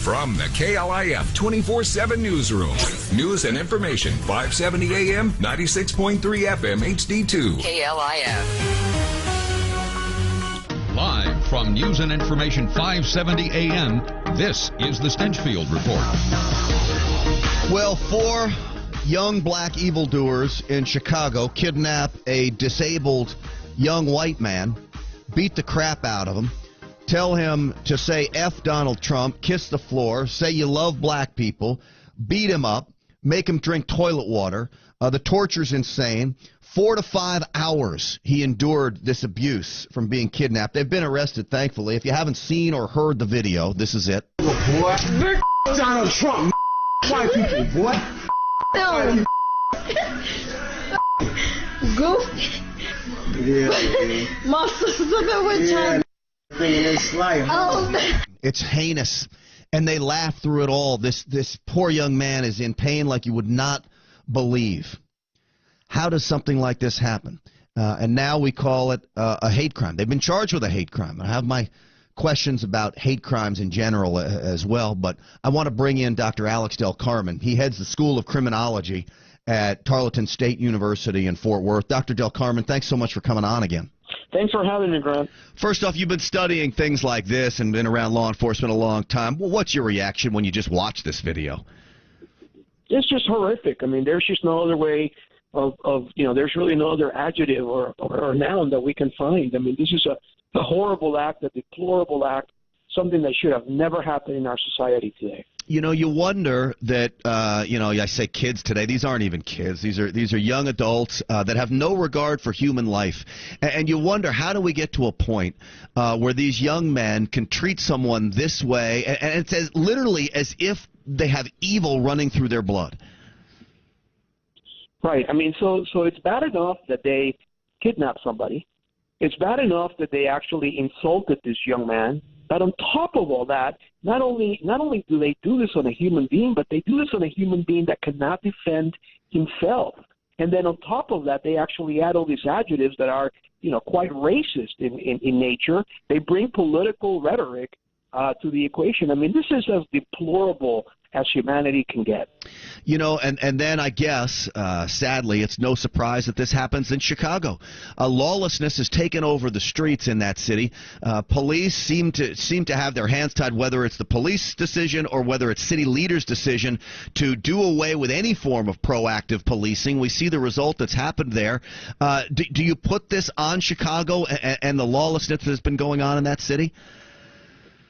From the KLIF 24/7 newsroom, news and information, 570 AM, 96.3 FM HD2. KLIF. Live from News and Information 570 AM, this is the Stenchfield Report. Well, 4 young black evildoers in Chicago kidnap a disabled young white man, beat the crap out of him, tell him to say F Donald Trump, kiss the floor, say you love black people, beat him up, make him drink toilet water. The torture's insane. 4 to 5 hours he endured this abuse from being kidnapped. They've been arrested, thankfully. If you haven't seen or heard the video, this is it. Boy, Donald Trump, white people, boy. No. Goofy. Yeah, Muscles of it with time. It's heinous, and they laugh through it all. This poor young man is in pain like you would not believe. How does something like this happen? And now we call it a hate crime. They've been charged with a hate crime. I have my questions about hate crimes in general as well, but I want to bring in Dr. Alex Del Carmen. He heads the School of Criminology at Tarleton State University in Fort Worth. Dr. Del Carmen, thanks so much for coming on again. Thanks for having me, Grant. First off, you've been studying things like this and been around law enforcement a long time. Well, what's your reaction when you just watch this video? It's just horrific. I mean, there's just no other way of there's really no other adjective or noun that we can find. I mean, this is a horrible act, a deplorable act, something that should have never happened in our society today. You know, you wonder that, I say kids today. These aren't even kids. These are young adults that have no regard for human life. And you wonder, how do we get to a point where these young men can treat someone this way? And it's literally as if they have evil running through their blood. Right. I mean, so it's bad enough that they kidnapped somebody. It's bad enough that they actually insulted this young man. But on top of all that, not only do they do this on a human being, but they do this on a human being that cannot defend himself. And then on top of that, they actually add all these adjectives that are, quite racist in nature. They bring political rhetoric to the equation. I mean, this is as deplorable as humanity can get. And then I guess, sadly, it's no surprise that this happens in Chicago. Lawlessness has taken over the streets in that city. Police seem to have their hands tied, whether it's the police decision or whether it's city leaders' decision to do away with any form of proactive policing. We see the result that's happened there. Do you put this on Chicago and the lawlessness that's been going on in that city?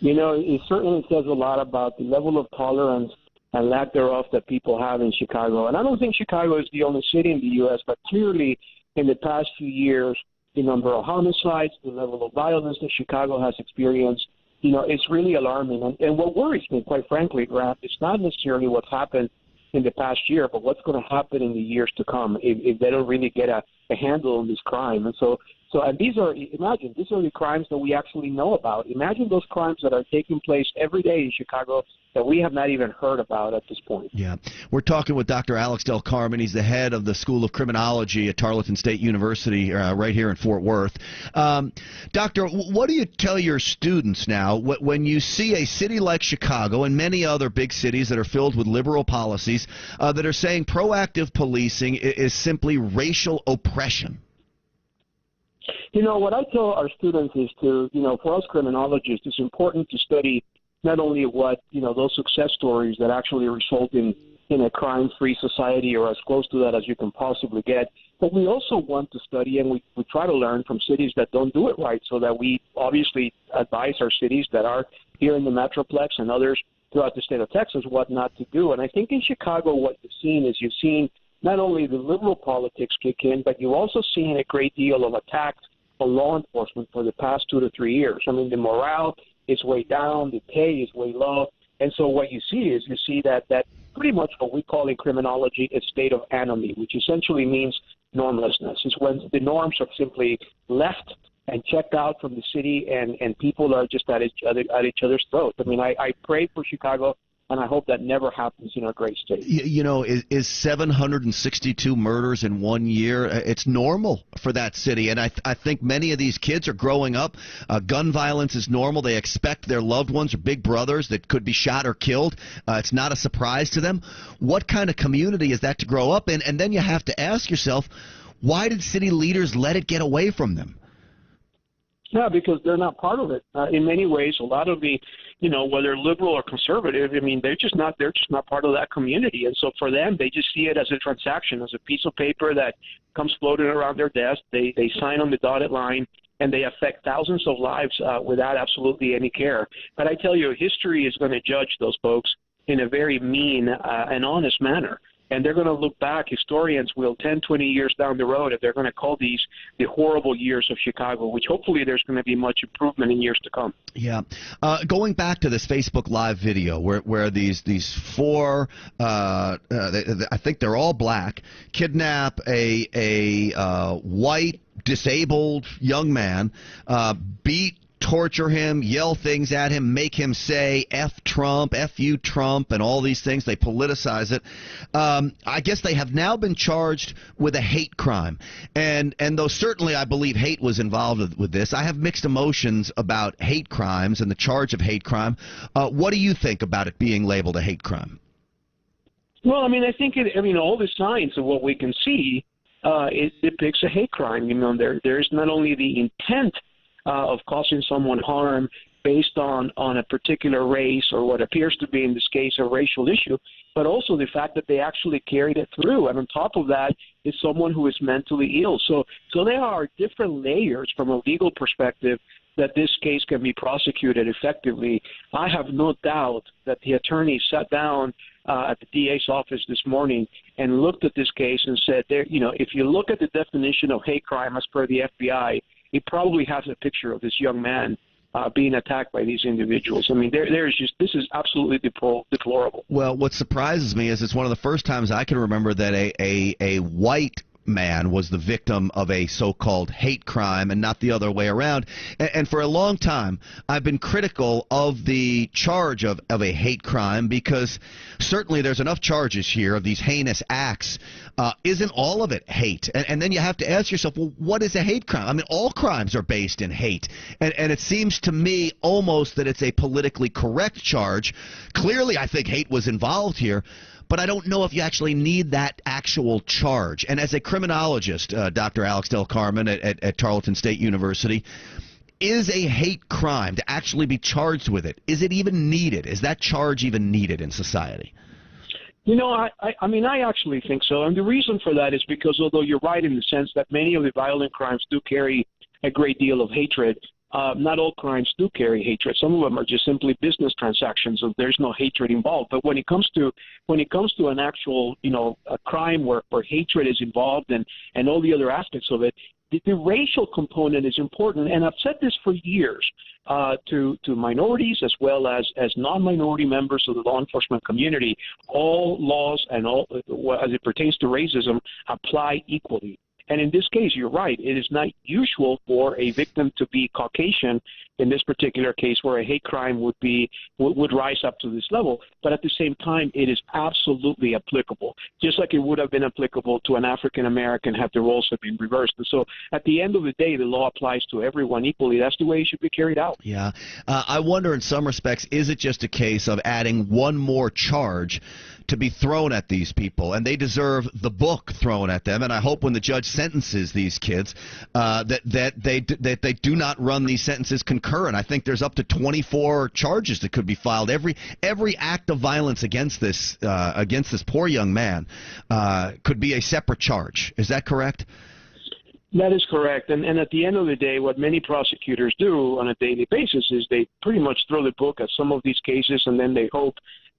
It certainly says a lot about the level of tolerance and lack thereof that people have in Chicago. And I don't think Chicago is the only city in the U.S., but clearly in the past few years, the number of homicides, the level of violence that Chicago has experienced, it's really alarming. And what worries me, quite frankly, Grant, it's not necessarily what's happened in the past year, but what's going to happen in the years to come if they don't really get a handle on this crime. And so and these are the crimes that we actually know about. Imagine those crimes that are taking place every day in Chicago that we have not even heard about at this point. Yeah. We're talking with Dr. Alex Del Carmen. He's the head of the School of Criminology at Tarleton State University right here in Fort Worth. Doctor, what do you tell your students now when you see a city like Chicago and many other big cities that are filled with liberal policies that are saying proactive policing is simply racial oppression? What I tell our students is for us criminologists, it's important to study not only what, those success stories that actually result in a crime-free society or as close to that as you can possibly get, but we also want to study and we try to learn from cities that don't do it right so that we obviously advise our cities that are here in the Metroplex and others throughout the state of Texas what not to do. And I think in Chicago what you've seen not only the liberal politics kick in, but you've also seen a great deal of attacks on law enforcement for the past 2 to 3 years. I mean, the morale is way down, the pay is way low, and so what you see that pretty much what we call in criminology a state of anomie, which essentially means normlessness. It's when the norms are simply left and checked out from the city, and people are just at each other's throat. I mean, I pray for Chicago. and I hope that never happens in our great state. You know, is 762 murders in 1 year? It's normal for that city, and I think many of these kids are growing up. Gun violence is normal. They expect their loved ones or big brothers that could be shot or killed. It's not a surprise to them. What kind of community is that to grow up in? And then you have to ask yourself, why did city leaders let it get away from them? Yeah, because they're not part of it. In many ways, a lot of the, whether liberal or conservative, I mean, they're just not part of that community. And so for them, they just see it as a transaction, as a piece of paper that comes floating around their desk. They sign on the dotted line, and they affect thousands of lives without absolutely any care. But I tell you, history is going to judge those folks in a very mean and honest manner. And they're going to look back, historians will, 10, 20 years down the road, if they're going to call these the horrible years of Chicago, which hopefully there's going to be much improvement in years to come. Yeah. Going back to this Facebook Live video where these four, I think they're all black, kidnap a white, disabled young man, beat, torture him, yell things at him, make him say F Trump, F you Trump, and all these things. They politicize it. I guess they have now been charged with a hate crime. And though certainly I believe hate was involved with this, I have mixed emotions about hate crimes and the charge of hate crime. What do you think about it being labeled a hate crime? Well, I mean, I think all the signs of what we can see, it depicts a hate crime. There is not only the intent of causing someone harm based on a particular race or what appears to be, in this case, a racial issue, but also the fact that they actually carried it through. And on top of that is someone who is mentally ill. So there are different layers from a legal perspective that this case can be prosecuted effectively. I have no doubt that the attorney sat down at the DA's office this morning and looked at this case and said, if you look at the definition of hate crime as per the FBI, it probably has a picture of this young man being attacked by these individuals. I mean, this is absolutely deplorable. Well, what surprises me is it's one of the first times I can remember that a white man was the victim of a so-called hate crime and not the other way around. And for a long time, I've been critical of the charge of a hate crime because certainly there's enough charges here of these heinous acts. Isn't all of it hate? And then you have to ask yourself, well, what is a hate crime? I mean, all crimes are based in hate. And it seems to me almost that it's a politically correct charge. Clearly, I think hate was involved here. But I don't know if you actually need that actual charge. And as a criminologist, Dr. Alex Del Carmen at Tarleton State University, is a hate crime to actually be charged with it? Is it even needed? Is that charge even needed in society? I mean, I actually think so. And the reason for that is because although you're right in the sense that many of the violent crimes do carry a great deal of hatred, not all crimes do carry hatred. Some of them are just simply business transactions, so there's no hatred involved. But when it comes to an actual, a crime where hatred is involved and all the other aspects of it, the racial component is important. And I've said this for years to minorities as well as non-minority members of the law enforcement community. All laws and all, as it pertains to racism, apply equally. And in this case, you're right. It is not usual for a victim to be Caucasian in this particular case where a hate crime would rise up to this level. But at the same time, it is absolutely applicable, just like it would have been applicable to an African-American had the roles have been reversed. And so at the end of the day, the law applies to everyone equally. That's the way it should be carried out. Yeah. I wonder in some respects, is it just a case of adding one more charge to be thrown at these people, and they deserve the book thrown at them? And I hope when the judge sentences these kids that they do not run these sentences concurrent. I think there's up to 24 charges that could be filed. Every act of violence against this poor young man could be a separate charge. Is that correct? That is correct. And at the end of the day, what many prosecutors do on a daily basis is they pretty much throw the book at some of these cases, and then they hope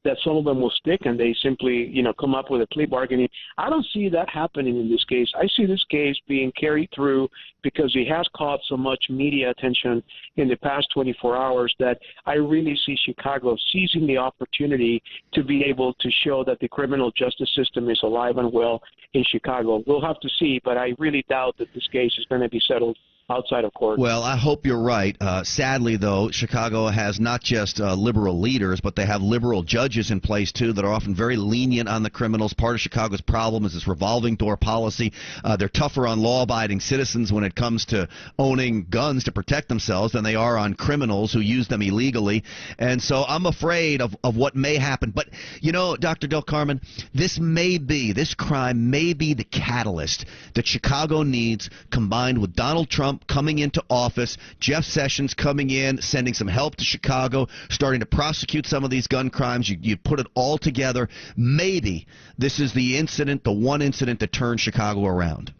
that some of them will stick and they simply, come up with a plea bargaining. I don't see that happening in this case. I see this case being carried through because it has caught so much media attention in the past 24 hours that I really see Chicago seizing the opportunity to be able to show that the criminal justice system is alive and well in Chicago. We'll have to see, but I really doubt that this case is going to be settled outside of court. Well, I hope you're right. Sadly, though, Chicago has not just liberal leaders, but they have liberal judges in place, too, that are often very lenient on the criminals. Part of Chicago's problem is this revolving door policy. They're tougher on law-abiding citizens when it comes to owning guns to protect themselves than they are on criminals who use them illegally. And so I'm afraid of what may happen. But, you know, Dr. Del Carmen, this crime may be the catalyst that Chicago needs, combined with Donald Trump coming into office, Jeff Sessions coming in, sending some help to Chicago, starting to prosecute some of these gun crimes. You put it all together. Maybe this is the one incident that turns Chicago around.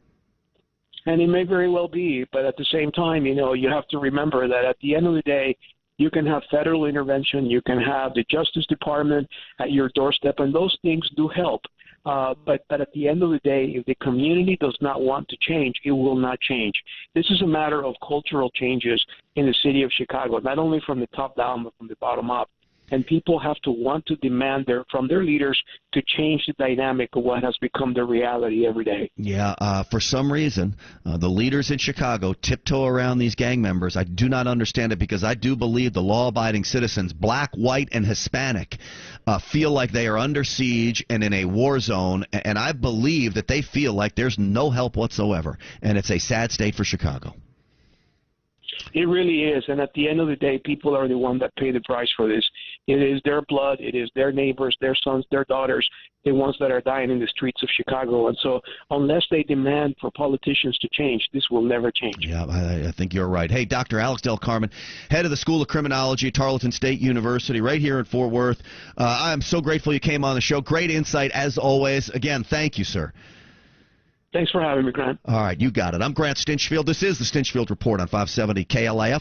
And it may very well be, but at the same time, you know, you have to remember that at the end of the day, you can have federal intervention, you can have the Justice Department at your doorstep, and those things do help. But at the end of the day, if the community does not want to change, it will not change. This is a matter of cultural changes in the city of Chicago, not only from the top down, but from the bottom up. And people have to want to demand from their leaders to change the dynamic of what has become their reality every day. Yeah, for some reason, the leaders in Chicago tiptoe around these gang members. I do not understand it, because I do believe the law-abiding citizens, black, white, and Hispanic, feel like they are under siege and in a war zone, and I believe that they feel like there's no help whatsoever, and it's a sad state for Chicago. It really is, and at the end of the day, people are the ones that pay the price for this. It is their blood, it is their neighbors, their sons, their daughters, the ones that are dying in the streets of Chicago. And so unless they demand for politicians to change, this will never change. Yeah, I think you're right. Hey, Dr. Alex Del Carmen, head of the School of Criminology at Tarleton State University right here in Fort Worth. I'm so grateful you came on the show. Great insight, as always. Again, thank you, sir. Thanks for having me, Grant. All right, you got it. I'm Grant Stinchfield. This is the Stinchfield Report on 570 KLIF.